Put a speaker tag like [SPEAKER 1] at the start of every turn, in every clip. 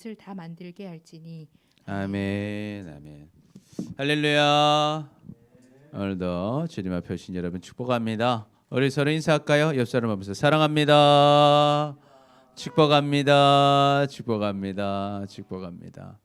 [SPEAKER 1] 것을 다 만들게 할지니.
[SPEAKER 2] 아멘, 아멘. 할렐루야. 오늘도 주님 앞에 오신 여러분 축복합니다. 우리 서로 인사할까요? 옆 사람 앞에서 사랑합니다. 축복합니다. 축복합니다. 축복합니다.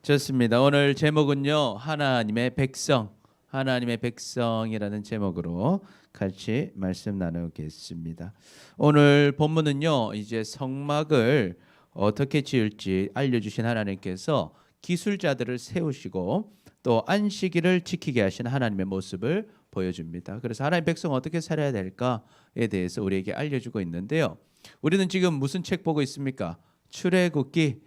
[SPEAKER 2] 좋습니다. 오늘 제목은요, 하나님의 백성, 하나님의 백성이라는 제목으로 같이 말씀 나누겠습니다. 오늘 본문은요, 이제 성막을 어떻게 지을지 알려주신 하나님께서 기술자들을 세우시고 또 안식일을 지키게 하신 하나님의 모습을 보여줍니다. 그래서 하나님의 백성 어떻게 살아야 될까에 대해서 우리에게 알려주고 있는데요. 우리는 지금 무슨 책 보고 있습니까? 출애굽기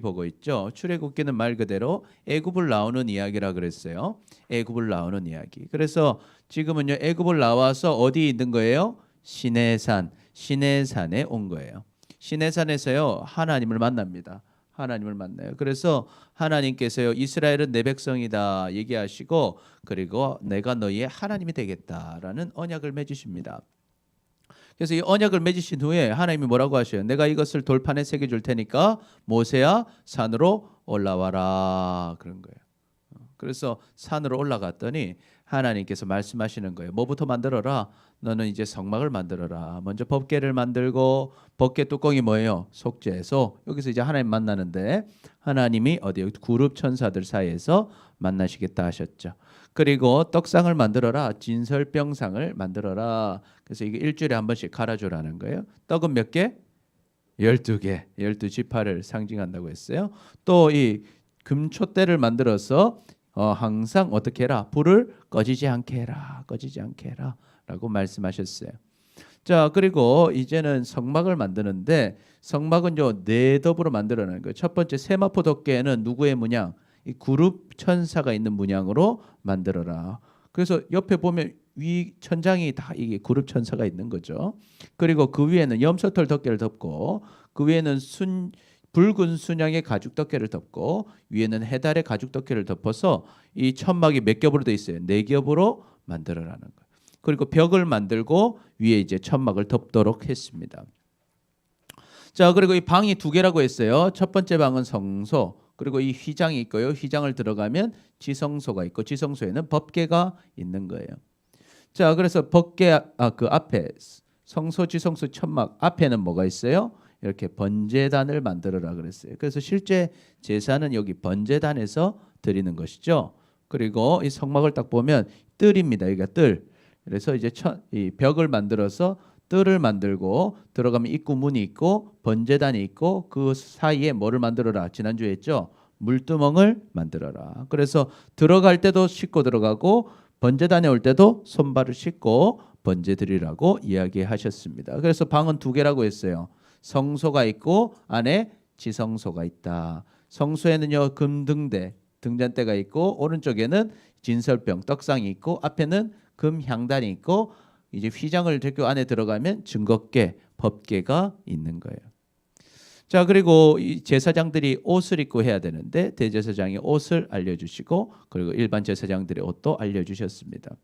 [SPEAKER 2] 보고 있죠. 출애굽기는 말 그대로 애굽을 나오는 이야기라 그랬어요. 애굽을 나오는 이야기. 그래서 지금은요, 애굽을 나와서 어디 있는 거예요? 시내산에 온 거예요. 시내산에서요, 하나님을 만납니다. 하나님을 만나요. 그래서 하나님께서요, 이스라엘은 내 백성이다 얘기하시고, 그리고 내가 너희의 하나님이 되겠다라는 언약을 맺으십니다. 그래서 이 언약을 맺으신 후에 하나님이 뭐라고 하셔요? 내가 이것을 돌판에 새겨줄 테니까 모세야 산으로 올라와라, 그런 거예요. 그래서 산으로 올라갔더니 하나님께서 말씀하시는 거예요. 뭐부터 만들어라? 너는 이제 성막을 만들어라. 먼저 법궤를 만들고, 법궤 뚜껑이 뭐예요? 속죄소. 여기서 이제 하나님 만나는데 하나님이 어디 구룹 천사들 사이에서 만나시겠다 하셨죠. 그리고 떡상을 만들어라. 진설병상을 만들어라. 그래서 이게 일주일에 한 번씩 갈아주라는 거예요. 떡은 몇 개? 12개. 12지파를 상징한다고 했어요. 또 이 금촛대를 만들어서 항상 어떻게 해라? 불을 꺼지지 않게 해라. 꺼지지 않게 해라. 라고 말씀하셨어요. 자, 그리고 이제는 성막을 만드는데 성막은요, 네 덮으로 만들어내는 거예요. 첫 번째 세마포 덮개는 누구의 문양? 이 그룹 천사가 있는 문양으로 만들어라. 그래서 옆에 보면 위 천장이 다 이게 그룹 천사가 있는 거죠. 그리고 그 위에는 염소털 덮개를 덮고, 그 위에는 붉은 순양의 가죽 덮개를 덮고, 위에는 해달의 가죽 덮개를 덮어서 이 천막이 몇 겹으로 돼 있어요? 네 겹으로 만들어라는 거예요. 그리고 벽을 만들고 위에 이제 천막을 덮도록 했습니다. 자, 그리고 이 방이 두 개라고 했어요. 첫 번째 방은 성소, 그리고 이 휘장이 있고요. 휘장을 들어가면 지성소가 있고, 지성소에는 법궤가 있는 거예요. 자, 그래서 법궤 그 앞에 성소, 지성소, 천막 앞에는 뭐가 있어요? 이렇게 번제단을 만들어라 그랬어요. 그래서 실제 제사는 여기 번제단에서 드리는 것이죠. 그리고 이 성막을 딱 보면 뜰입니다. 여기가 뜰. 그래서 이제 이 벽을 만들어서 뜰을 만들고, 들어가면 입구 문이 있고 번제단이 있고, 그 사이에 뭐를 만들어라? 지난주에 했죠. 물두멍을 만들어라. 그래서 들어갈 때도 씻고 들어가고, 번제단에 올 때도 손발을 씻고 번제 드리라고 이야기하셨습니다. 그래서 방은 두 개라고 했어요. 성소가 있고 안에 지성소가 있다. 성소에는요, 금등대, 등잔대가 있고, 오른쪽에는 진설병, 떡상이 있고, 앞에는 금 향단이 있고, 이제 휘장을 들고 안에 들어가면 증거궤, 법궤가 있는 거예요. 자, 그리고 이 제사장들이 옷을 입고 해야 되는데 대제사장이 옷을 알려주시고, 그리고 일반 제사장들의 옷도 알려주셨습니다.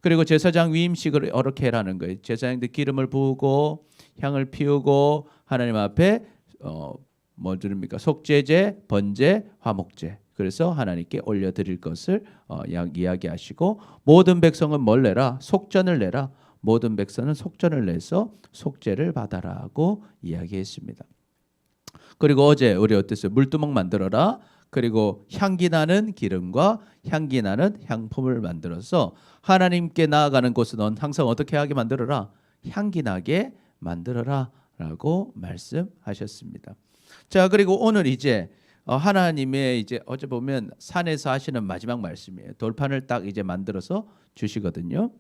[SPEAKER 2] 그리고 제사장 위임식을 이렇게 해라는 거예요. 제사장들 기름을 부으고 향을 피우고 하나님 앞에 뭐 드립니까? 속죄제, 번제, 화목제. 그래서 하나님께 올려드릴 것을 이야기하시고, 모든 백성은 뭘 내라? 속전을 내라. 모든 백성은 속전을 내서 속죄를 받아라고 이야기했습니다. 그리고 어제 우리 어땠어요? 물두멍 만들어라. 그리고 향기 나는 기름과 향기 나는 향품을 만들어서 하나님께 나아가는 곳은 항상 어떻게 하게 만들어라? 향기 나게 만들어라 라고 말씀하셨습니다. 자, 그리고 오늘 이제 하나님의 이제 어제 보면 산에서 하시는 마지막 말씀이에요. 돌판을 딱 이제 만들어서 주시거든요.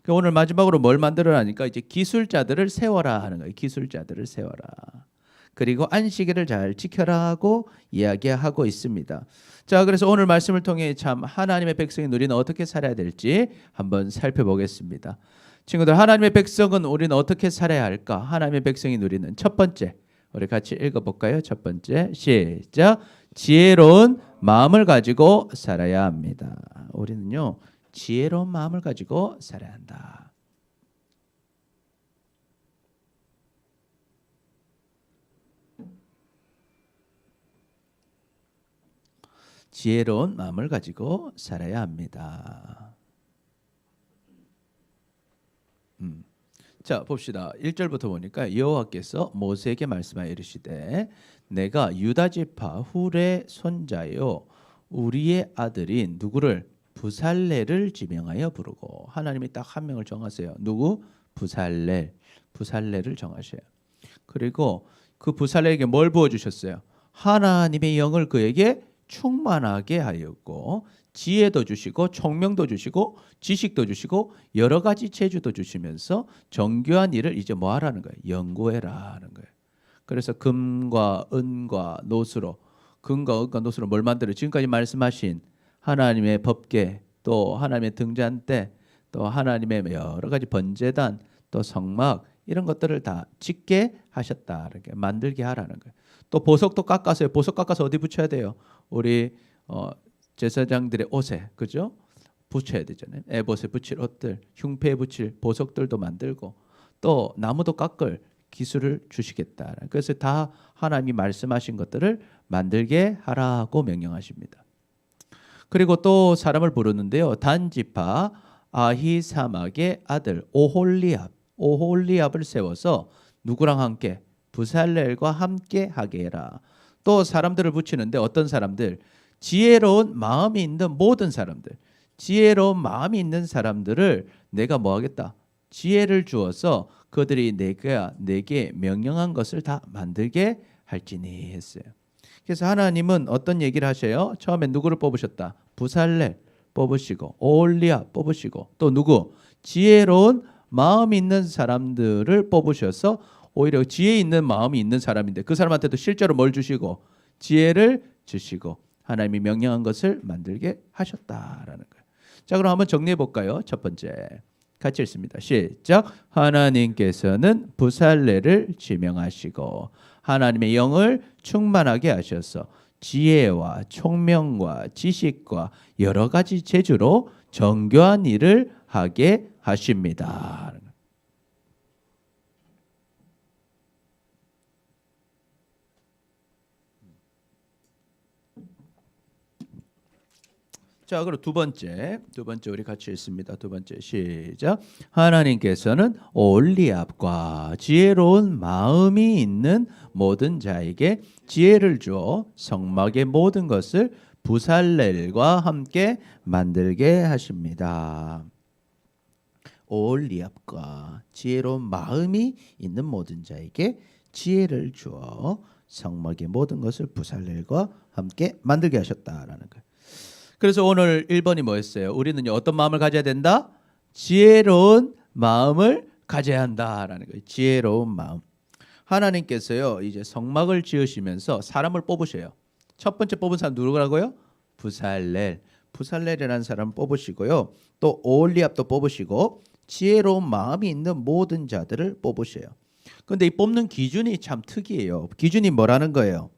[SPEAKER 2] 오늘 마지막으로 뭘 만들어라니까 이제 기술자들을 세워라 하는 거예요. 기술자들을 세워라. 그리고 안식일을 잘 지켜라 하고 이야기하고 있습니다. 자, 그래서 오늘 말씀을 통해 참 하나님의 백성인 우리는 어떻게 살아야 될지 한번 살펴보겠습니다. 친구들, 하나님의 백성은 우리는 어떻게 살아야 할까? 하나님의 백성인 우리는 첫 번째, 우리 같이 읽어볼까요? 첫 번째, 시작. 지혜로운 마음을 가지고 살아야 합니다. 우리는요, 지혜로운 마음을 가지고 살아야 한다. 지혜로운 마음을 가지고 살아야 합니다. 자, 봅시다. 1절부터 보니까 여호와께서 모세에게 말씀하여 이르시되 내가 유다 지파 훌의 손자요 우리의 아들인 누구를 부살렐을 지명하여 부르고, 하나님이 딱 한 명을 정하세요. 누구? 부살렐을 정하셔요. 그리고 그 부살렐에게 뭘 부어 주셨어요? 하나님의 영을 그에게 충만하게 하였고 지혜도 주시고 총명도 주시고 지식도 주시고 여러 가지 재주도 주시면서 정교한 일을 이제 뭐 하라는 거예요? 연구해라 하는 거예요. 그래서 금과 은과 노수로, 금과 은과 노수로 뭘 만들어? 지금까지 말씀하신 하나님의 법궤, 또 하나님의 등잔대, 또 하나님의 여러 가지 번제단, 또 성막, 이런 것들을 다 짓게 하셨다, 이렇게 만들게 하라는 거예요. 또 보석도 깎아서요. 보석 깎아서 어디 붙여야 돼요? 우리 제사장들의 옷에, 그죠? 붙여야 되잖아요. 에봇에 붙일 옷들, 흉패에 붙일 보석들도 만들고, 또 나무도 깎을 기술을 주시겠다. 그래서 다 하나님이 말씀하신 것들을 만들게 하라고 명령하십니다. 그리고 또 사람을 부르는데요. 단 지파 아히사막의 아들 오홀리압을 세워서 누구랑 함께? 부살렐과 함께 하게 해라. 또 사람들을 붙이는데 어떤 사람들? 지혜로운 마음이 있는 모든 사람들. 지혜로운 마음이 있는 사람들을 내가 뭐 하겠다? 지혜를 주어서 그들이 내게 명령한 것을 다 만들게 할지니 했어요. 그래서 하나님은 어떤 얘기를 하셔요? 처음에 누구를 뽑으셨다? 부살렐 뽑으시고 오홀리압 뽑으시고 또 누구? 지혜로운 마음 있는 사람들을 뽑으셔서 오히려 지혜 있는 마음이 있는 사람인데 그 사람한테도 실제로 뭘 주시고 지혜를 주시고 하나님이 명령한 것을 만들게 하셨다라는 거예요. 자, 그럼 한번 정리해 볼까요? 첫 번째 같이 읽습니다. 시작. 하나님께서는 부살렐을 지명하시고 하나님의 영을 충만하게 하셔서 지혜와 총명과 지식과 여러 가지 재주로 정교한 일을 하게 하십니다. 자, 그럼 두 번째 우리 같이 읽습니다. 두 번째 시작. 하나님께서는 올리압과 지혜로운 마음이 있는 모든 자에게 지혜를 주어 성막의 모든 것을 부살렐과 함께 만들게 하십니다. 올리압과 지혜로운 마음이 있는 모든 자에게 지혜를 주어 성막의 모든 것을 부살렐과 함께 만들게 하셨다라는 거예요. 그래서 오늘 1번이 뭐였어요? 우리는 어떤 마음을 가져야 된다? 지혜로운 마음을 가져야 한다라는 거예요. 지혜로운 마음. 하나님께서요 이제 성막을 지으시면서 사람을 뽑으셔요. 첫 번째 뽑은 사람 누구라고요? 부살렐이라는 사람을 뽑으시고요. 또 오홀리압도 뽑으시고 지혜로운 마음이 있는 모든 자들을 뽑으셔요. 그런데 이 뽑는 기준이 참 특이해요. 기준이 뭐라는 거예요?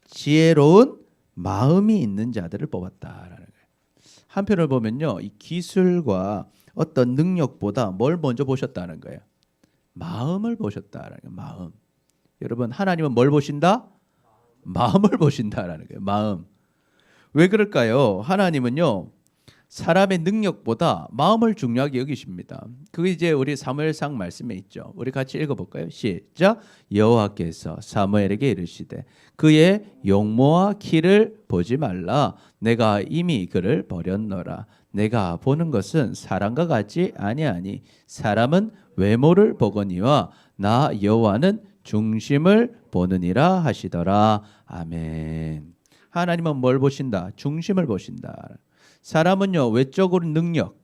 [SPEAKER 2] 지혜로운 마음이 있는 자들을 뽑았다라는 거예요. 한편을 보면요, 이 기술과 어떤 능력보다 뭘 먼저 보셨다는 거예요? 마음을 보셨다라는 거예요. 마음. 여러분, 하나님은 뭘 보신다? 마음을 보신다라는 거예요. 마음. 왜 그럴까요? 하나님은요, 사람의 능력보다 마음을 중요하게 여기십니다. 그게 이제 우리 사무엘상 말씀에 있죠. 우리 같이 읽어볼까요? 시작. 여호와께서 사무엘에게 이르시되 그의 용모와 키를 보지 말라. 내가 이미 그를 버렸노라. 내가 보는 것은 사람과 같지 아니하니 사람은 외모를 보거니와 나 여호와는 중심을 보느니라 하시더라. 아멘. 하나님은 뭘 보신다? 중심을 보신다. 사람은요 외적으로 능력,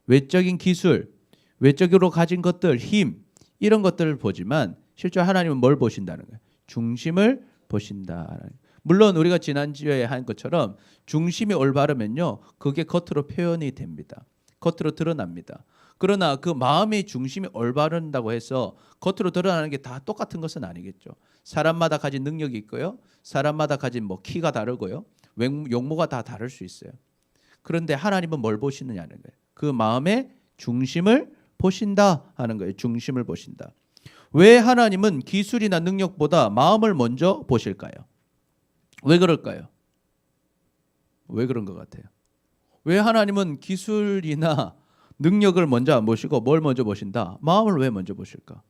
[SPEAKER 2] 외적인 기술, 외적으로 가진 것들, 힘 이런 것들을 보지만 실제 하나님은 뭘 보신다는 거예요? 중심을 보신다. 물론 우리가 지난주에 한 것처럼 중심이 올바르면요 그게 겉으로 표현이 됩니다. 겉으로 드러납니다. 그러나 그 마음의 중심이 올바른다고 해서 겉으로 드러나는 게 다 똑같은 것은 아니겠죠. 사람마다 가진 능력이 있고요. 사람마다 가진 뭐 키가 다르고요. 용모가 다 다를 수 있어요. 그런데 하나님은 뭘 보시느냐는 거예요. 그 마음의 중심을 보신다 하는 거예요. 중심을 보신다. 왜 하나님은 기술이나 능력보다 마음을 먼저 보실까요? 왜 그럴까요? 왜 그런 것 같아요? 왜 하나님은 기술이나 능력을 먼저 안 보시고 뭘 먼저 보신다? 마음을 왜 먼저 보실까?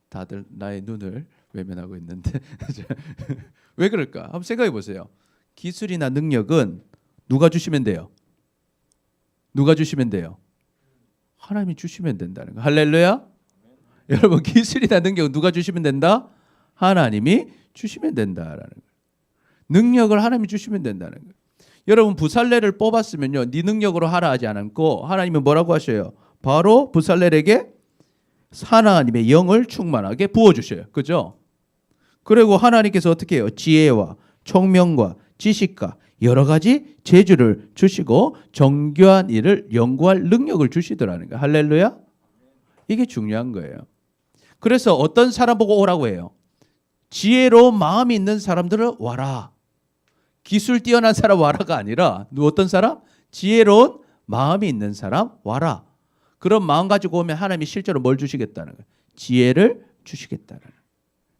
[SPEAKER 2] 다들 나의 눈을 외면하고 있는데 왜 그럴까? 한번 생각해 보세요. 기술이나 능력은 누가 주시면 돼요? 누가 주시면 돼요? 하나님이 주시면 된다는 거. 할렐루야. 여러분 기술이나 능력은 누가 주시면 된다? 하나님이 주시면 된다라는 거예요. 능력을 하나님이 주시면 된다는 거예요. 여러분 부살레를 뽑았으면요, 네 능력으로 하라 하지 않고 하나님은 뭐라고 하셔요? 바로 부살렐에게 하나님의 영을 충만하게 부어주셔요. 그죠? 그리고 하나님께서 어떻게 해요? 지혜와 총명과 지식과 여러 가지 재주를 주시고 정교한 일을 연구할 능력을 주시더라는 거예요. 할렐루야. 이게 중요한 거예요. 그래서 어떤 사람 보고 오라고 해요? 지혜로운 마음이 있는 사람들을 와라. 기술 뛰어난 사람 와라가 아니라 어떤 사람? 지혜로운 마음이 있는 사람 와라. 그런 마음 가지고 오면 하나님이 실제로 뭘 주시겠다는 거예요? 지혜를 주시겠다는 거예요.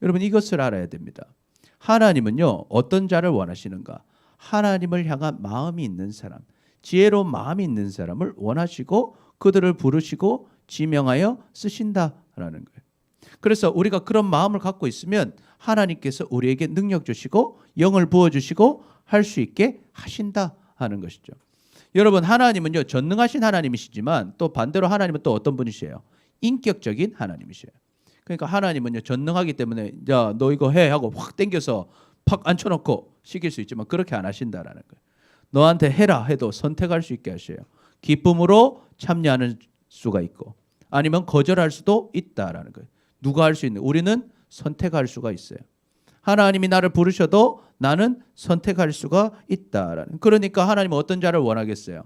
[SPEAKER 2] 여러분 이것을 알아야 됩니다. 하나님은요 어떤 자를 원하시는가? 하나님을 향한 마음이 있는 사람, 지혜로운 마음이 있는 사람을 원하시고 그들을 부르시고 지명하여 쓰신다라는 거예요. 그래서 우리가 그런 마음을 갖고 있으면 하나님께서 우리에게 능력 주시고 영을 부어주시고 할 수 있게 하신다 하는 것이죠. 여러분 하나님은요 전능하신 하나님이시지만 또 반대로 하나님은 또 어떤 분이세요? 인격적인 하나님이세요. 그러니까 하나님은요 전능하기 때문에 야 너 이거 해 하고 확 당겨서 팍 앉혀놓고 시킬 수 있지만 그렇게 안 하신다라는 거예요. 너한테 해라 해도 선택할 수 있게 하셔요. 기쁨으로 참여하는 수가 있고 아니면 거절할 수도 있다라는 거예요. 누가 할 수 있는? 우리는 선택할 수가 있어요. 하나님이 나를 부르셔도 나는 선택할 수가 있다라는. 그러니까 하나님은 어떤 자를 원하겠어요?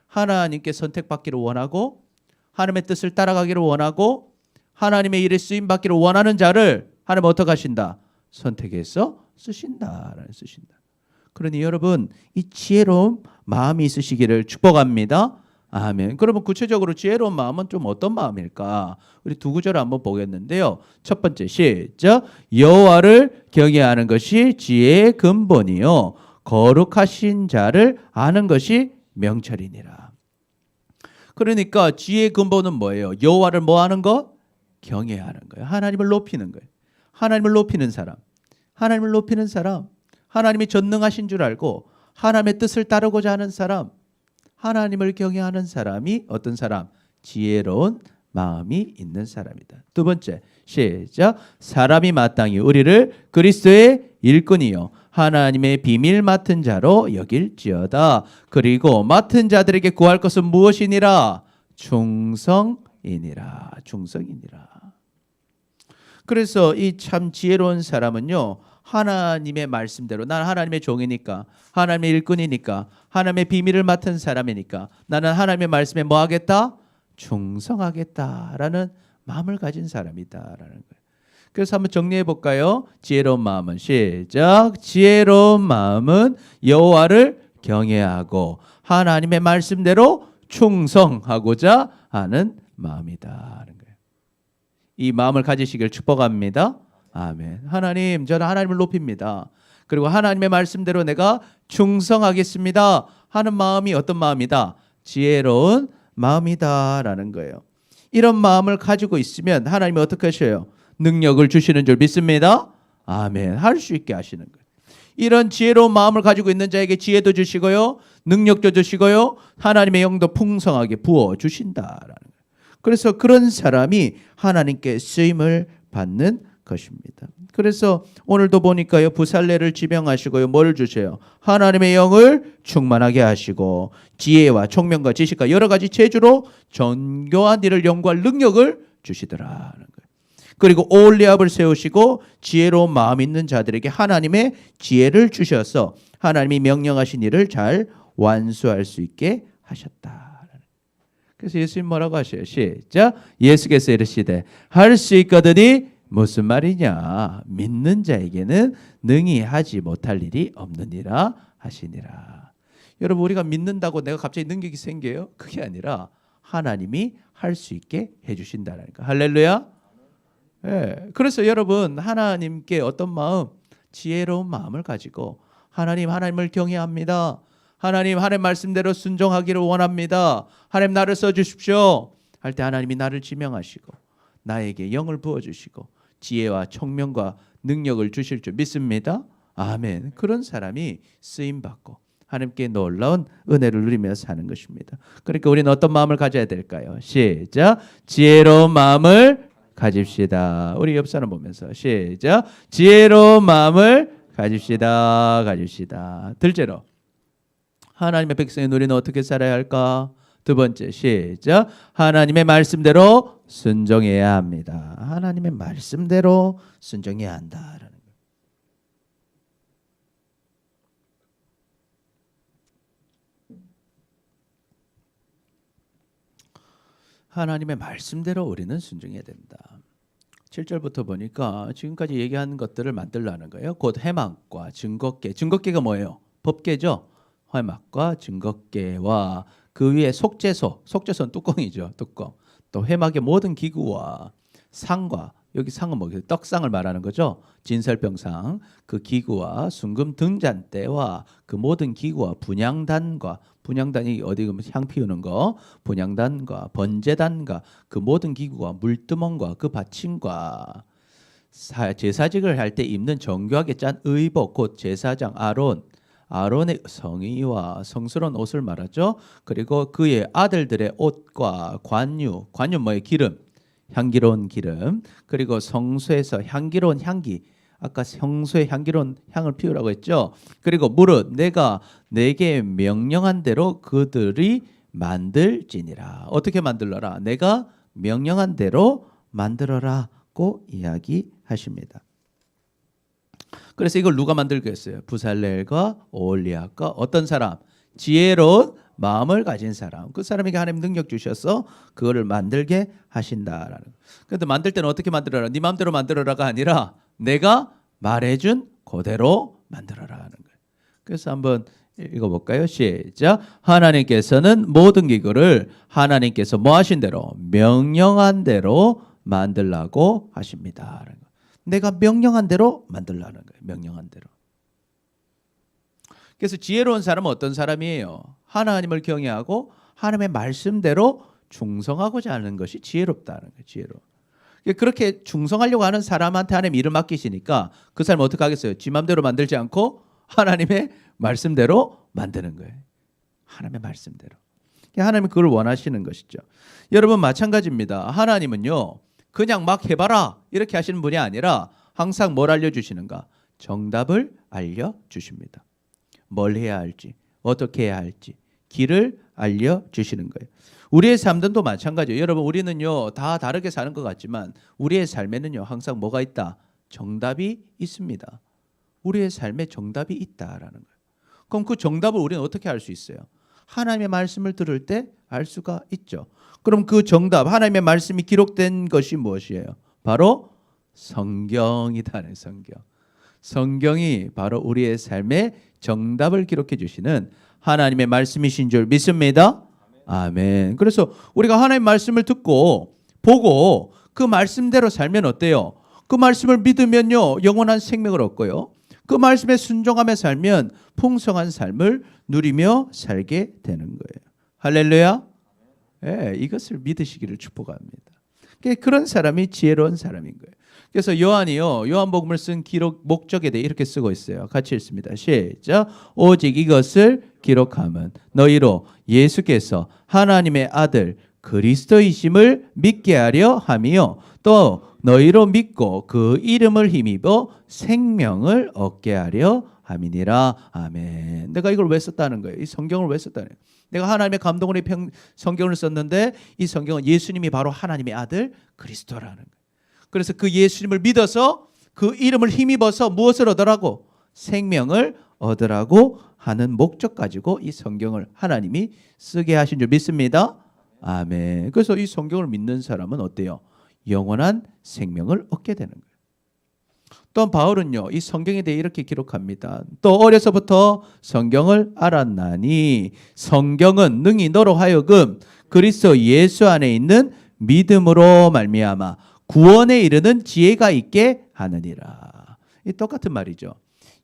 [SPEAKER 2] 하나님께 선택받기를 원하고 하나님의 뜻을 따라가기를 원하고 하나님의 일에 쓰임 받기를 원하는 자를 하나님은 어떻게 하신다? 선택해서 쓰신다라는 쓰신다. 그러니 여러분 이 지혜로운 마음이 있으시기를 축복합니다. 아멘. 그러면 구체적으로 지혜로운 마음은 좀 어떤 마음일까? 우리 두 구절을 한번 보겠는데요. 첫 번째 시작. 여호와를 경외하는 것이 지혜의 근본이요 거룩하신 자를 아는 것이 명철이니라. 그러니까 지혜의 근본은 뭐예요? 여호와를 뭐 하는 것? 경외하는 거예요. 하나님을 높이는 거예요. 하나님을 높이는 사람. 하나님을 높이는 사람. 하나님이 전능하신 줄 알고 하나님의 뜻을 따르고자 하는 사람. 하나님을 경외하는 사람이 어떤 사람? 지혜로운 마음이 있는 사람이다. 두 번째 시작. 사람이 마땅히 우리를 그리스도의 일꾼이요 하나님의 비밀 맡은 자로 여길지어다. 그리고 맡은 자들에게 구할 것은 무엇이니라? 충성이니라. 충성이니라. 그래서 이 참 지혜로운 사람은요 하나님의 말씀대로 난 하나님의 종이니까 하나님의 일꾼이니까 하나님의 비밀을 맡은 사람이니까 나는 하나님의 말씀에 뭐 하겠다? 충성하겠다라는 마음을 가진 사람이다라는 거예요. 그래서 한번 정리해 볼까요? 지혜로운 마음은 시작. 지혜로운 마음은 여호와를 경외하고 하나님의 말씀대로 충성하고자 하는 마음이다라는 거예요. 이 마음을 가지시길 축복합니다. 아멘. 하나님, 저는 하나님을 높입니다. 그리고 하나님의 말씀대로 내가 충성하겠습니다 하는 마음이 어떤 마음이다? 지혜로운 마음이다라는 거예요. 이런 마음을 가지고 있으면 하나님이 어떻게 하셔요? 능력을 주시는 줄 믿습니다. 아멘. 할 수 있게 하시는 거예요. 이런 지혜로운 마음을 가지고 있는 자에게 지혜도 주시고요. 능력도 주시고요. 하나님의 영도 풍성하게 부어 주신다라는 거예요. 그래서 그런 사람이 하나님께 쓰임을 받는 것입니다. 그래서 오늘도 보니까요. 부살레를 지명하시고요. 뭘 주세요? 하나님의 영을 충만하게 하시고 지혜와 총명과 지식과 여러 가지 재주로 정교한 일을 연구할 능력을 주시더라는 거예요. 그리고 오홀리압을 세우시고 지혜로운 마음 있는 자들에게 하나님의 지혜를 주셔서 하나님이 명령하신 일을 잘 완수할 수 있게 하셨다. 그래서 예수님 뭐라고 하셔요? 시작. 예수께서 이르시되 할 수 있거든이 무슨 말이냐? 믿는 자에게는 능히 하지 못할 일이 없느니라 하시니라. 여러분 우리가 믿는다고 내가 갑자기 능력이 생겨요? 그게 아니라 하나님이 할 수 있게 해주신다라니까. 할렐루야. 예. 그래서 여러분 하나님께 어떤 마음? 지혜로운 마음을 가지고 하나님을 경외합니다. 하나님 말씀대로 순종하기를 원합니다. 하나님 나를 써주십시오 할 때 하나님이 나를 지명하시고 나에게 영을 부어주시고 지혜와 총명과 능력을 주실 줄 믿습니다. 아멘. 그런 사람이 쓰임받고 하나님께 놀라운 은혜를 누리며 사는 것입니다. 그러니까 우리는 어떤 마음을 가져야 될까요? 시작. 지혜로운 마음을 가집시다. 우리 옆 사람 보면서 시작. 지혜로운 마음을 가집시다. 둘째로 하나님의 백성인 우리는 어떻게 살아야 할까? 두 번째 시작. 하나님의 말씀대로 순종해야 합니다. 하나님의 말씀대로 순종해야 한다라는 거예요. 하나님의 말씀대로 우리는 순종해야 된다. 7절부터 보니까 지금까지 얘기한 것들을 만들라는 거예요. 곧 해막과 증거계. 증거계가 뭐예요? 법계죠. 해막과 증거계와 그 위에 속죄소. 속죄소는 뚜껑이죠. 뚜껑. 또 해막의 모든 기구와 상과, 여기 상은 뭐예요? 떡상을 말하는 거죠. 진설병상. 그 기구와 순금 등잔대와 그 모든 기구와 분향단과, 분향단이 어디 가면 향 피우는 거, 분향단과 번제단과 그 모든 기구와 물두멍과 그 받침과 제사직을 할 때 입는 정교하게 짠 의복, 곧 제사장 아론의 성의와 성스러운 옷을 말하죠. 그리고 그의 아들들의 옷과 관유 뭐예요? 기름, 향기로운 기름. 그리고 성소에서 향기로운 향기, 아까 성소에 향기로운 향을 피우라고 했죠. 그리고 무릇 내가 내게 명령한 대로 그들이 만들지니라. 어떻게 만들어라? 내가 명령한 대로 만들어라고 이야기하십니다. 그래서 이걸 누가 만들겠어요? 부살렐과 오홀리압과 어떤 사람? 지혜로운 마음을 가진 사람. 그 사람에게 하나님 능력 주셔서 그거를 만들게 하신다라는. 그런데 만들 때는 어떻게 만들어라? 네 마음대로 만들어라가 아니라 내가 말해준 그대로 만들어라 하는 거예요. 그래서 한번 읽어볼까요? 시작. 하나님께서는 모든 기구를 하나님께서 뭐 하신 대로 명령한 대로 만들라고 하십니다. 내가 명령한 대로 만들라는 거예요. 명령한 대로. 그래서 지혜로운 사람은 어떤 사람이에요? 하나님을 경외하고 하나님의 말씀대로 충성하고자 하는 것이 지혜롭다는 거예요. 지혜로워. 그렇게 충성하려고 하는 사람한테 하나님 일을 맡기시니까 그 사람은 어떻게 하겠어요? 지 맘대로 만들지 않고 하나님의 말씀대로 만드는 거예요. 하나님의 말씀대로. 하나님은 그걸 원하시는 것이죠. 여러분 마찬가지입니다. 하나님은요. 그냥 막 해봐라 이렇게 하시는 분이 아니라 항상 뭘 알려주시는가? 정답을 알려주십니다. 뭘 해야 할지, 어떻게 해야 할지 길을 알려주시는 거예요. 우리의 삶도 마찬가지예요. 여러분 우리는요 다 다르게 사는 것 같지만 우리의 삶에는요 항상 뭐가 있다? 정답이 있습니다. 우리의 삶에 정답이 있다라는 거예요. 그럼 그 정답을 우리는 어떻게 알 수 있어요? 하나님의 말씀을 들을 때 알 수가 있죠. 그럼 그 정답, 하나님의 말씀이 기록된 것이 무엇이에요? 바로 성경이다는 성경. 성경이 바로 우리의 삶의 정답을 기록해 주시는 하나님의 말씀이신 줄 믿습니다. 아멘. 그래서 우리가 하나님의 말씀을 듣고 보고 그 말씀대로 살면 어때요? 그 말씀을 믿으면요 영원한 생명을 얻고요. 그 말씀에 순종하며 살면 풍성한 삶을 누리며 살게 되는 거예요. 할렐루야. 네, 이것을 믿으시기를 축복합니다. 그런 사람이 지혜로운 사람인 거예요. 그래서 요한이요 요한복음을 쓴 기록 목적에 대해 이렇게 쓰고 있어요. 같이 읽습니다. 시작. 오직 이것을 기록함은 너희로 예수께서 하나님의 아들 그리스도이심을 믿게 하려 함이요 또 너희로 믿고 그 이름을 힘입어 생명을 얻게 하려 함이니라. 아멘. 내가 이걸 왜 썼다는 거예요? 이 성경을 왜 썼다는 거예요? 내가 하나님의 감동으로 성경을 썼는데 이 성경은 예수님이 바로 하나님의 아들 그리스도라는 거예요. 그래서 그 예수님을 믿어서 그 이름을 힘입어서 무엇을 얻으라고? 생명을 얻으라고 하는 목적 가지고 이 성경을 하나님이 쓰게 하신 줄 믿습니다. 아멘. 그래서 이 성경을 믿는 사람은 어때요? 영원한 생명을 얻게 되는 거예요. 또 바울은요 이 성경에 대해 이렇게 기록합니다. 또 어려서부터 성경을 알았나니 성경은 능히 너로 하여금 그리스도 예수 안에 있는 믿음으로 말미암아 구원에 이르는 지혜가 있게 하느니라. 이 똑같은 말이죠.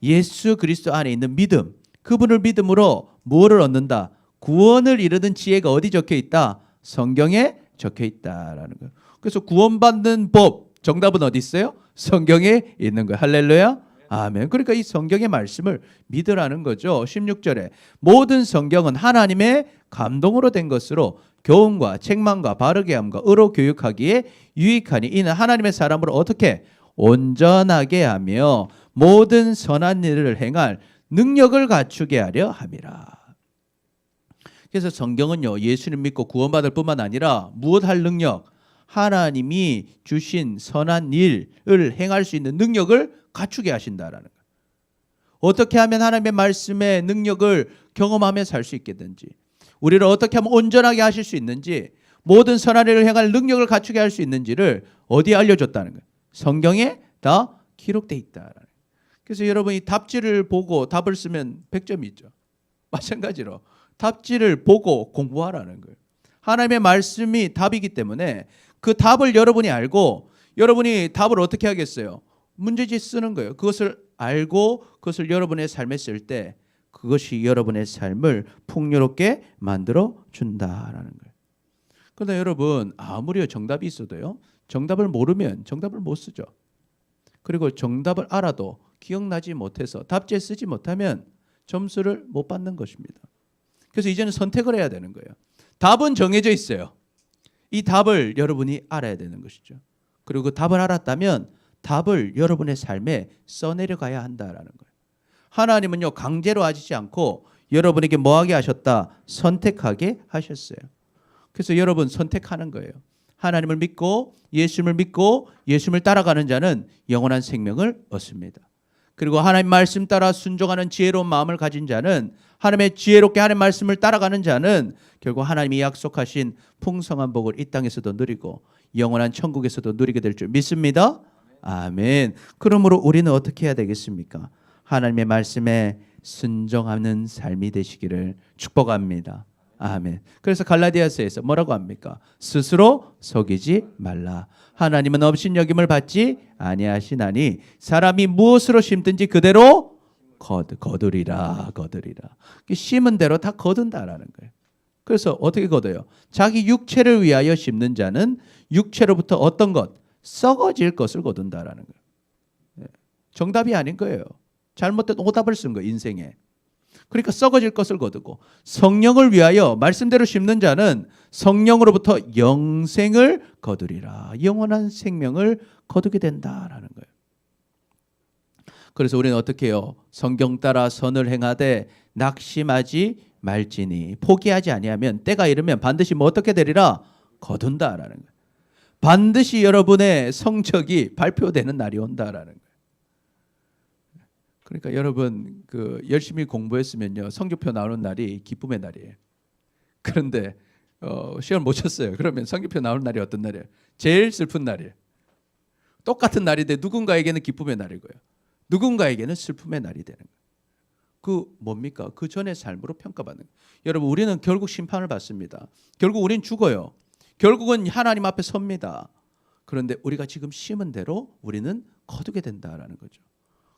[SPEAKER 2] 예수 그리스도 안에 있는 믿음, 그분을 믿음으로 무엇을 얻는다? 구원을 이루는 지혜가 어디 적혀 있다? 성경에 적혀 있다라는 거예요. 그래서 구원받는 법, 정답은 어디 있어요? 성경에 있는 거예요. 할렐루야. 아멘. 그러니까 이 성경의 말씀을 믿으라는 거죠. 16절에 모든 성경은 하나님의 감동으로 된 것으로 교훈과 책망과 바르게 함과 의로 교육하기에 유익하니 이는 하나님의 사람으로 어떻게 온전하게 하며 모든 선한 일을 행할 능력을 갖추게 하려 함이라. 그래서 성경은요, 예수님 믿고 구원받을 뿐만 아니라 무엇 할 능력? 하나님이 주신 선한 일을 행할 수 있는 능력을 갖추게 하신다라는 거예요. 어떻게 하면 하나님의 말씀의 능력을 경험하며 살 수 있겠는지, 우리를 어떻게 하면 온전하게 하실 수 있는지, 모든 선한 일을 행할 능력을 갖추게 할 수 있는지를 어디에 알려줬다는 거예요? 성경에 다 기록돼 있다라는 거예요. 그래서 여러분이 답지를 보고 답을 쓰면 100점이 있죠. 마찬가지로 답지를 보고 공부하라는 거예요. 하나님의 말씀이 답이기 때문에 그 답을 여러분이 알고 여러분이 답을 어떻게 하겠어요? 문제지 쓰는 거예요. 그것을 알고 그것을 여러분의 삶에 쓸 때 그것이 여러분의 삶을 풍요롭게 만들어 준다라는 거예요. 그러나 여러분 아무리 정답이 있어도요, 정답을 모르면 정답을 못 쓰죠. 그리고 정답을 알아도 기억나지 못해서 답지에 쓰지 못하면 점수를 못 받는 것입니다. 그래서 이제는 선택을 해야 되는 거예요. 답은 정해져 있어요. 이 답을 여러분이 알아야 되는 것이죠. 그리고 그 답을 알았다면 답을 여러분의 삶에 써내려 가야 한다라는 거예요. 하나님은요, 강제로 하시지 않고 여러분에게 뭐하게 하셨다? 선택하게 하셨어요. 그래서 여러분 선택하는 거예요. 하나님을 믿고 예수님을 따라가는 자는 영원한 생명을 얻습니다. 그리고 하나님 말씀 따라 순종하는 지혜로운 마음을 가진 자는, 하나님의 지혜롭게 하나님 말씀을 따라가는 자는 결국 하나님이 약속하신 풍성한 복을 이 땅에서도 누리고 영원한 천국에서도 누리게 될 줄 믿습니다. 아멘. 그러므로 우리는 어떻게 해야 되겠습니까? 하나님의 말씀에 순종하는 삶이 되시기를 축복합니다. 아멘. 그래서 갈라디아서에서 뭐라고 합니까? 스스로 속이지 말라. 하나님은 업신여김을 받지 아니하시나니 사람이 무엇으로 심든지 그대로 거두리라. 심은 대로 다 거둔다라는 거예요. 그래서 어떻게 거둬요? 자기 육체를 위하여 심는 자는 육체로부터 어떤 것? 썩어질 것을 거둔다라는 거예요. 정답이 아닌 거예요. 잘못된 오답을 쓴 거예요, 인생에. 그러니까 썩어질 것을 거두고, 성령을 위하여 말씀대로 심는 자는 성령으로부터 영생을 거두리라. 영원한 생명을 거두게 된다라는 거예요. 그래서 우리는 어떻게 해요? 성경 따라 선을 행하되 낙심하지 말지니, 포기하지 아니하면 때가 이르면 반드시 뭐 어떻게 되리라? 거둔다라는 거예요. 반드시 여러분의 성적이 발표되는 날이 온다라는 거예요. 그러니까 여러분 열심히 공부했으면요, 성적표 나오는 날이 기쁨의 날이에요. 그런데 시험 못 쳤어요. 그러면 성적표 나오는 날이 어떤 날이에요? 제일 슬픈 날이에요. 똑같은 날인데 누군가에게는 기쁨의 날이고요, 누군가에게는 슬픔의 날이 되는 거예요. 그 뭡니까? 그 전의 삶으로 평가받는 거예요. 여러분, 우리는 결국 심판을 받습니다. 결국 우리는 죽어요. 결국은 하나님 앞에 섭니다. 그런데 우리가 지금 심은 대로 우리는 거두게 된다라는 거죠.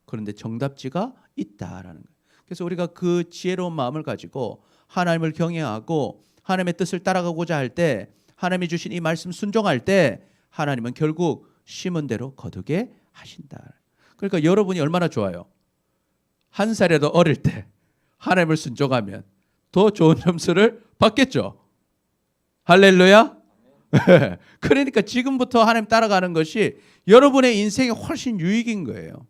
[SPEAKER 2] 그런데 정답지가 있다라는 거예요. 그래서 우리가 그 지혜로운 마음을 가지고 하나님을 경외하고 하나님의 뜻을 따라가고자 할 때, 하나님이 주신 이 말씀 순종할 때 하나님은 결국 심은 대로 거두게 하신다. 그러니까 여러분이 얼마나 좋아요. 한 살이라도 어릴 때 하나님을 순종하면 더 좋은 점수를 받겠죠. 할렐루야. 그러니까 지금부터 하나님 따라가는 것이 여러분의 인생에 훨씬 유익인 거예요.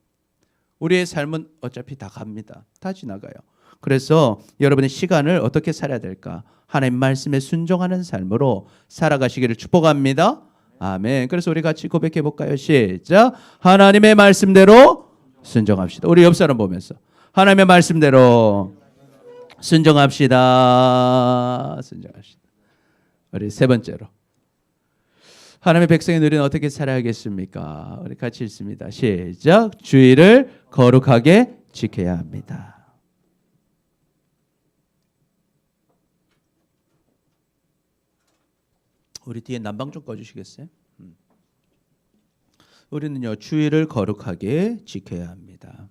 [SPEAKER 2] 우리의 삶은 어차피 다 갑니다. 다 지나가요. 그래서 여러분의 시간을 어떻게 살아야 될까? 하나님 말씀에 순종하는 삶으로 살아가시기를 축복합니다. 아멘. 그래서 우리 같이 고백해 볼까요? 시작. 하나님의 말씀대로 순종합시다. 우리 옆 사람 보면서 하나님의 말씀대로 순종합시다. 우리 세 번째로, 하나님의 백성인 우리는 어떻게 살아야겠습니까? 우리 같이 읽습니다. 시작. 주의를 거룩하게 지켜야 합니다. 우리 뒤에 난방 좀 꺼주시겠어요? 우리는요 주일을 거룩하게 지켜야 합니다.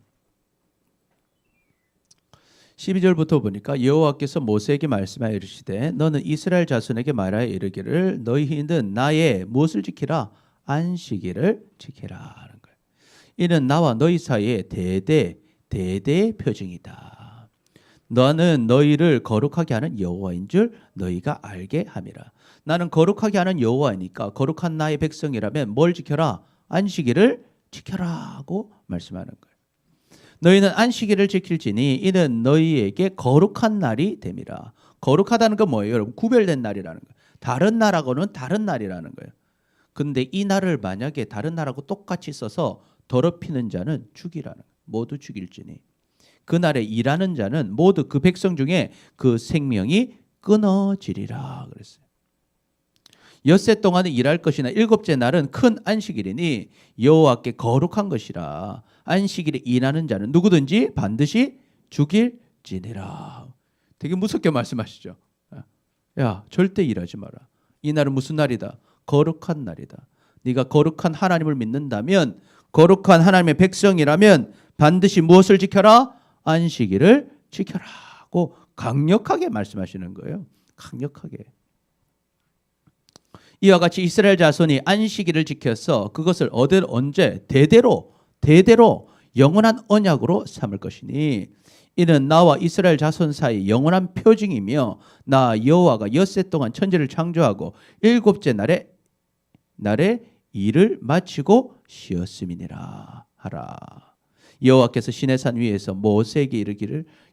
[SPEAKER 2] 12절부터 보니까 여호와께서 모세에게 말씀하여 이르시되 너는 이스라엘 자손에게 말하여 이르기를 너희는 나의 무엇을 지키라? 안식일을 지키라 하는 거예요. 이는 나와 너희 사이에 대대의 표징이다. 너는 너희를 거룩하게 하는 여호와인 줄 너희가 알게 함이라. 나는 거룩하게 하는 여호와이니까 거룩한 나의 백성이라면 뭘 지켜라? 안식일을 지켜라 하고 말씀하는 거예요. 너희는 안식일을 지킬지니 이는 너희에게 거룩한 날이 됨이라. 거룩하다는 건 뭐예요? 여러분 구별된 날이라는 거예요. 다른 날하고는 다른 날이라는 거예요. 근데 이 날을 만약에 다른 날하고 똑같이 써서 더럽히는 자는 죽이라는 거예요. 모두 죽일지니 그날에 일하는 자는 모두 그 백성 중에 그 생명이 끊어지리라 그랬어요. 엿새 동안은 일할 것이나 일곱째 날은 큰 안식일이니 여호와께 거룩한 것이라. 안식일에 일하는 자는 누구든지 반드시 죽일지니라. 되게 무섭게 말씀하시죠. 야 절대 일하지 마라. 이 날은 무슨 날이다? 거룩한 날이다. 네가 거룩한 하나님을 믿는다면 거룩한 하나님의 백성이라면 반드시 무엇을 지켜라? 안식일을 지켜라고 강력하게 말씀하시는 거예요. 강력하게. 이와 같이 이스라엘 자손이 안식일을 지켜서 그것을 언제 대대로 영원한 언약으로 삼을 것이니 이는 나와 이스라엘 자손 사이 영원한 표징이며 나 여호와가 엿새 동안 천지를 창조하고 일곱째 날에 일을 마치고 쉬었음이니라 하라. 여호와께서 시내산 위에서 모세에게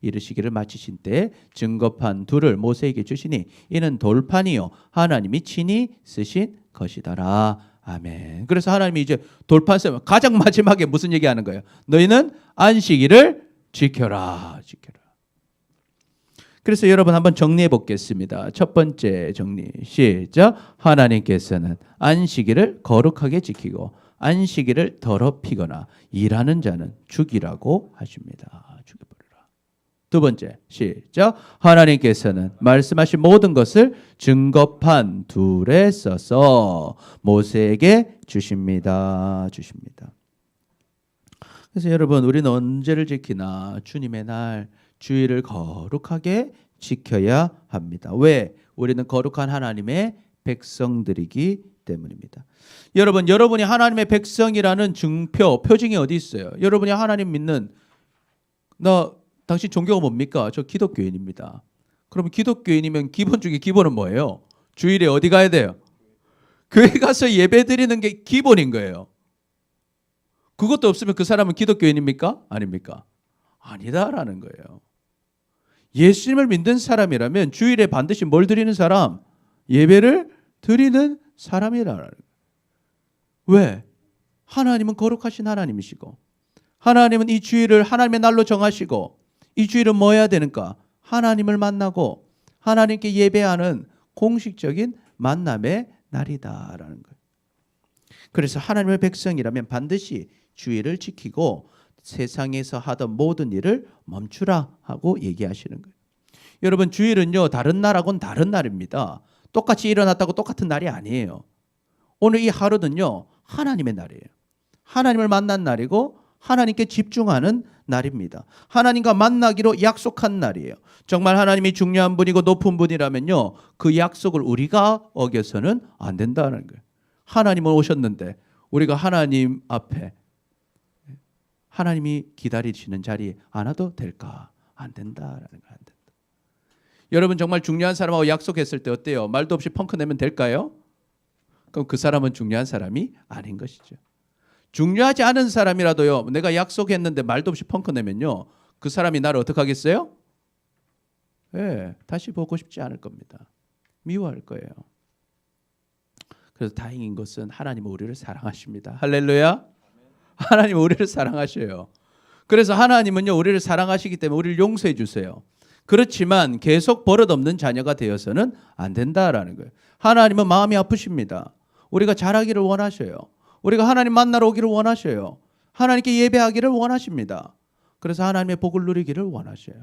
[SPEAKER 2] 이르시기를 마치신 때 증거판 둘을 모세에게 주시니 이는 돌판이요 하나님이 친히 쓰신 것이더라. 아멘. 그래서 하나님이 이제 돌판 쓰면 가장 마지막에 무슨 얘기하는 거예요? 너희는 안식일을 지켜라. 그래서 여러분 한번 정리해 보겠습니다. 첫 번째 정리 시작. 하나님께서는 안식일을 거룩하게 지키고 안식일을 더럽히거나 일하는 자는 죽이라고 하십니다. 죽여버리라. 두 번째 시작. 하나님께서는 말씀하신 모든 것을 증거판 둘에 써서 모세에게 주십니다. 그래서 여러분 우리는 언제를 지키나 주님의 날 주일을 거룩하게 지켜야 합니다. 왜? 우리는 거룩한 하나님의 백성들이기 때문입니다. 여러분이 하나님의 백성이라는 표징이 어디 있어요? 여러분이 하나님 믿는 당신 종교가 뭡니까? 저 기독교인입니다. 그러면 기독교인이면 기본 중에 기본은 뭐예요? 주일에 어디 가야 돼요? 교회 가서 예배 드리는 게 기본인 거예요. 그것도 없으면 그 사람은 기독교인입니까? 아닙니까? 아니다라는 거예요. 예수님을 믿는 사람이라면 주일에 반드시 뭘 드리는 사람? 예배를 드리는 사람이라는 거예요. 왜? 하나님은 거룩하신 하나님이시고 하나님은 이 주일을 하나님의 날로 정하시고 이 주일은 뭐 해야 되는가? 하나님을 만나고 하나님께 예배하는 공식적인 만남의 날이다라는 거예요. 그래서 하나님의 백성이라면 반드시 주일을 지키고 세상에서 하던 모든 일을 멈추라 하고 얘기하시는 거예요. 여러분 주일은요 다른 날하고는 다른 날입니다. 똑같이 일어났다고 똑같은 날이 아니에요. 오늘 이 하루는요 하나님의 날이에요. 하나님을 만난 날이고 하나님께 집중하는 날입니다. 하나님과 만나기로 약속한 날이에요. 정말 하나님이 중요한 분이고 높은 분이라면요 그 약속을 우리가 어겨서는 안 된다는 거예요. 하나님은 오셨는데 우리가 하나님 앞에 하나님이 기다리시는 자리에 안 와도 될까? 안 된다라는 거 안 된다. 여러분 정말 중요한 사람하고 약속했을 때 어때요? 말도 없이 펑크 내면 될까요? 그럼 그 사람은 중요한 사람이 아닌 것이죠. 중요하지 않은 사람이라도요. 내가 약속했는데 말도 없이 펑크 내면요. 그 사람이 나를 어떻게 하겠어요? 다시 보고 싶지 않을 겁니다. 미워할 거예요. 그래서 다행인 것은 하나님은 우리를 사랑하십니다. 할렐루야. 하나님은 우리를 사랑하셔요. 그래서 하나님은요 우리를 사랑하시기 때문에 우리를 용서해 주세요. 그렇지만 계속 버릇없는 자녀가 되어서는 안 된다라는 거예요. 하나님은 마음이 아프십니다. 우리가 잘하기를 원하셔요. 우리가 하나님 만나러 오기를 원하셔요. 하나님께 예배하기를 원하십니다. 그래서 하나님의 복을 누리기를 원하셔요.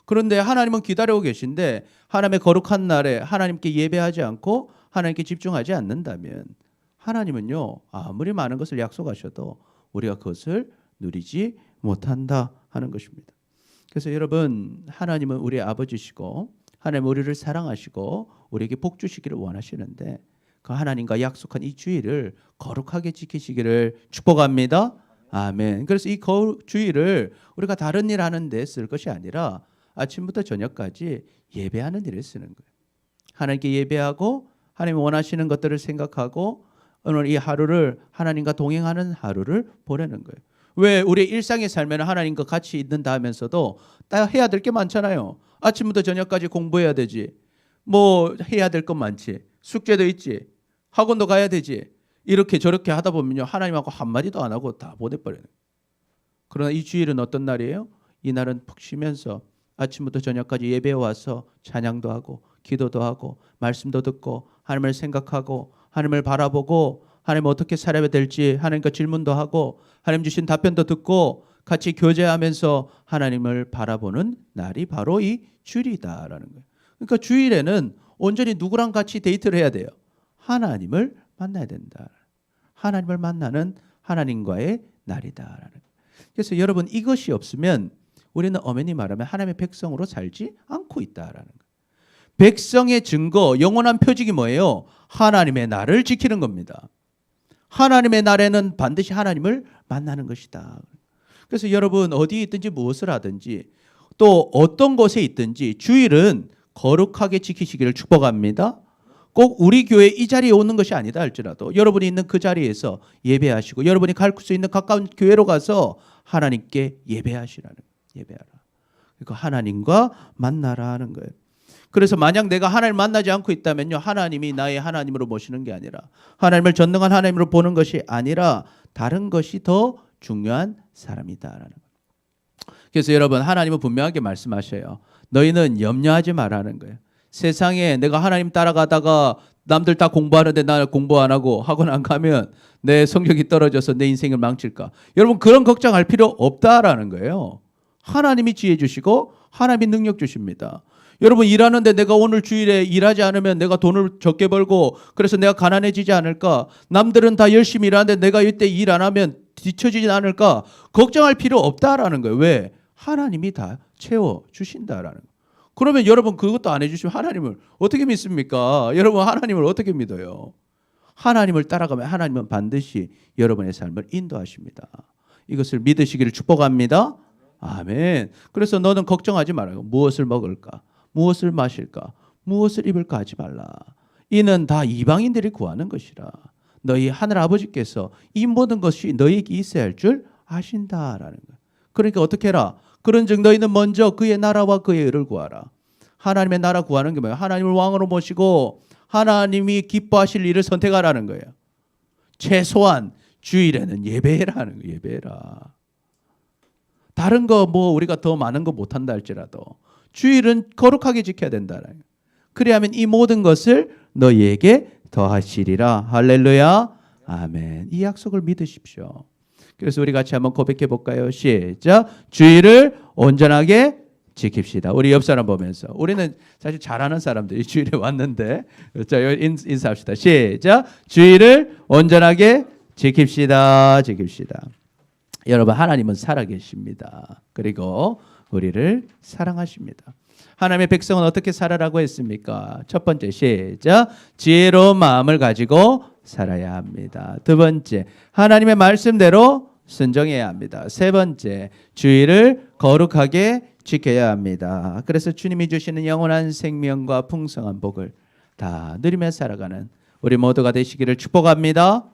[SPEAKER 2] 그런데 하나님은 기다리고 계신데 하나님의 거룩한 날에 하나님께 예배하지 않고 하나님께 집중하지 않는다면 하나님은요 아무리 많은 것을 약속하셔도 우리가 그것을 누리지 못한다 하는 것입니다. 그래서 여러분, 하나님은 우리의 아버지시고 하나님은 우리를 사랑하시고 우리에게 복 주시기를 원하시는데 그 하나님과 약속한 이 주일을 거룩하게 지키시기를 축복합니다. 아멘. 그래서 이 주일을 우리가 다른 일 하는 데 쓸 것이 아니라 아침부터 저녁까지 예배하는 일에 쓰는 거예요. 하나님께 예배하고 하나님이 원하시는 것들을 생각하고 오늘 이 하루를 하나님과 동행하는 하루를 보내는 거예요. 왜 우리의 일상의 삶에는 하나님과 같이 있는다 하면서도 다 해야 될 게 많잖아요. 아침부터 저녁까지 공부해야 되지. 뭐 해야 될 것 많지. 숙제도 있지. 학원도 가야 되지. 이렇게 저렇게 하다 보면요 하나님하고 한마디도 안 하고 다 보내버려요. 그러나 이 주일은 어떤 날이에요? 이 날은 푹 쉬면서 아침부터 저녁까지 예배에 와서 찬양도 하고 기도도 하고 말씀도 듣고 하나님을 생각하고 하나님을 바라보고 하나님 어떻게 살아야 될지 하나님과 질문도 하고 하나님 주신 답변도 듣고 같이 교제하면서 하나님을 바라보는 날이 바로 이 주일이다라는 거예요. 그러니까 주일에는 온전히 누구랑 같이 데이트를 해야 돼요? 하나님을 만나야 된다. 하나님을 만나는 하나님과의 날이다라는 거예요. 그래서 여러분 이것이 없으면 우리는 엄연히 말하면 하나님의 백성으로 살지 않고 있다라는 거예요. 백성의 증거, 영원한 표징이 뭐예요? 하나님의 날을 지키는 겁니다. 하나님의 날에는 반드시 하나님을 만나는 것이다. 그래서 여러분 어디에 있든지 무엇을 하든지 또 어떤 곳에 있든지 주일은 거룩하게 지키시기를 축복합니다. 꼭 우리 교회 이 자리에 오는 것이 아니다 할지라도 여러분이 있는 그 자리에서 예배하시고 여러분이 갈 수 있는 가까운 교회로 가서 하나님께 예배하시라는 거예요. 예배하라. 그러니까 하나님과 만나라 하는 거예요. 그래서 만약 내가 하나님을 만나지 않고 있다면요 하나님이 나의 하나님으로 모시는 게 아니라 하나님을 전능한 하나님으로 보는 것이 아니라 다른 것이 더 중요한 사람이다라는 거예요. 그래서 여러분 하나님은 분명하게 말씀하셔요. 너희는 염려하지 말라는 거예요. 세상에 내가 하나님 따라가다가 남들 다 공부하는데 나 공부 안 하고 학원 안 가면 내 성적이 떨어져서 내 인생을 망칠까? 여러분 그런 걱정할 필요 없다라는 거예요. 하나님이 지혜 주시고 하나님이 능력 주십니다. 여러분 일하는데 내가 오늘 주일에 일하지 않으면 내가 돈을 적게 벌고 그래서 내가 가난해지지 않을까? 남들은 다 열심히 일하는데 내가 이때 일 안 하면 뒤처지지 않을까? 걱정할 필요 없다라는 거예요. 왜? 하나님이 다 채워주신다라는 거예요. 그러면 여러분 그것도 안 해주시면 하나님을 어떻게 믿습니까? 여러분 하나님을 어떻게 믿어요? 하나님을 따라가면 하나님은 반드시 여러분의 삶을 인도하십니다. 이것을 믿으시기를 축복합니다. 아멘. 그래서 너는 걱정하지 말아요. 무엇을 먹을까? 무엇을 마실까? 무엇을 입을까 하지 말라. 이는 다 이방인들이 구하는 것이라. 너희 하늘 아버지께서 이 모든 것이 너희에게 있어야 할 줄 아신다라는 거예요. 그러니까 어떻게 해라? 그런즉 너희는 먼저 그의 나라와 그의 의를 구하라. 하나님의 나라 구하는 게 뭐예요? 하나님을 왕으로 모시고 하나님이 기뻐하실 일을 선택하라는 거예요. 최소한 주일에는 예배해라는 거예요. 예배해라. 다른 거 뭐 우리가 더 많은 거 못한다 할지라도 주일은 거룩하게 지켜야 된다. 그래야면 이 모든 것을 너희에게 더하시리라. 할렐루야. 아멘. 이 약속을 믿으십시오. 그래서 우리 같이 한번 고백해 볼까요? 시작. 주일을 온전하게 지킵시다. 우리 옆 사람 보면서. 우리는 사실 잘하는 사람들이 주일에 왔는데 자, 인사합시다. 시작. 주일을 온전하게 지킵시다. 지킵시다. 여러분 하나님은 살아계십니다. 그리고 우리를 사랑하십니다. 하나님의 백성은 어떻게 살아라고 했습니까? 첫 번째 시작. 지혜로운 마음을 가지고 살아야 합니다. 두 번째 하나님의 말씀대로 순종해야 합니다. 세 번째 주일을 거룩하게 지켜야 합니다. 그래서 주님이 주시는 영원한 생명과 풍성한 복을 다 누리며 살아가는 우리 모두가 되시기를 축복합니다.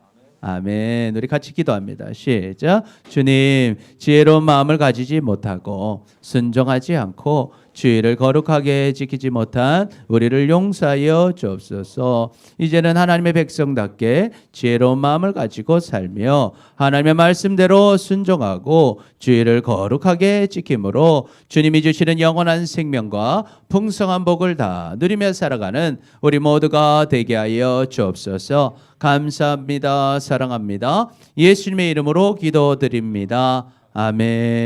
[SPEAKER 2] 아멘. 우리 같이 기도합니다. 시작. 주님, 지혜로운 마음을 가지지 못하고 순종하지 않고 주의를 거룩하게 지키지 못한 우리를 용서하여 주옵소서. 이제는 하나님의 백성답게 지혜로운 마음을 가지고 살며 하나님의 말씀대로 순종하고 주의를 거룩하게 지킴으로 주님이 주시는 영원한 생명과 풍성한 복을 다 누리며 살아가는 우리 모두가 되게 하여 주옵소서. 감사합니다. 사랑합니다. 예수님의 이름으로 기도드립니다. 아멘.